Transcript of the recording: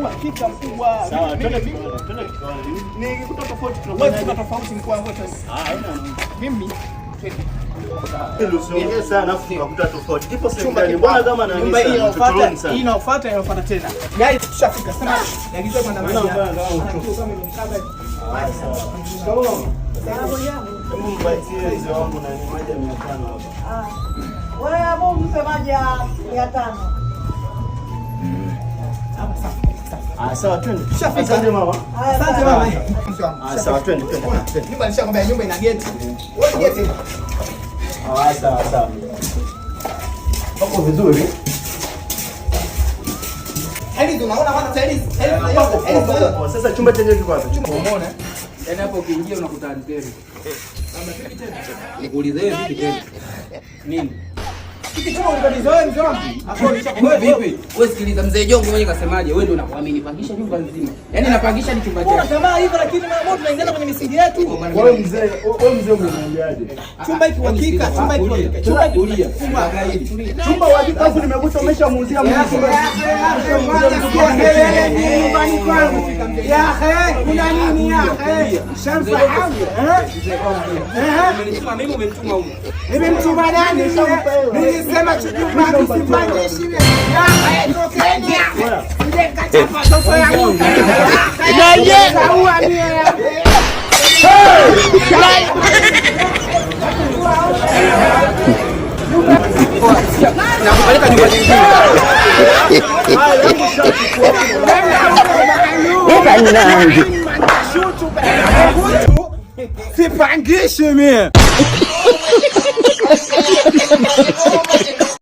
Hakika mkubwa. Sawa, twende ni kutoka tofauti tunafanya. Wewe tofauti mkubwa wangu sasa. Haina. Mimi twende. Ndio siongee sana afu tukakuta tofauti. Tipo sema mbona kama na nyumba hii inafuata tena. Guys, tushafika. Sema yagizo kwenda maji. Wewe hapo mpe maji ya 500. Sawa twende. Tushafika. Asante mama. Asante mama. Sawa twende. Nyumba nishakwambia nyumba ina geti. Wewe geti. Sawa. Hapo vizuri. Hadi unaona wana tiles. Sasa chumba chenyewe kiko wapi? Chumba umeona? Yaani hapo ukiingia unakuta anteni. Nikuulize vipi tena? Nini? Hiki chumba ulibadilisha mzee wangu. Hapo Wewe vipi? Wewe sikiliza mzee Jongo mwenyewe kasemaje? Wewe ndio unakuamini pangisha nyumba nzima. Yaani napangisha ni chumba chako. Jamaa hivyo lakini mara moja tunaingia kwenye misingi yetu. Wewe mzee umeniambiaje? Chumba hiki hakika, chumba hiki. Chumba kulia. Chumba hakika afu nimekuta umeshamuuzia mtu. Nyumbani kwangu. Ya akhi, kuna nini ya akhi? Shamfahamu. Umenituma mimi umenituma huko. Nimemtuma nani? Nilisema chumba kisipangishi. Ya akhi, tokeni. Ndio kachapa soko yangu. Ndio sawa mie ya. Nakupeleka nyumba nyingine. Sipangishi mie.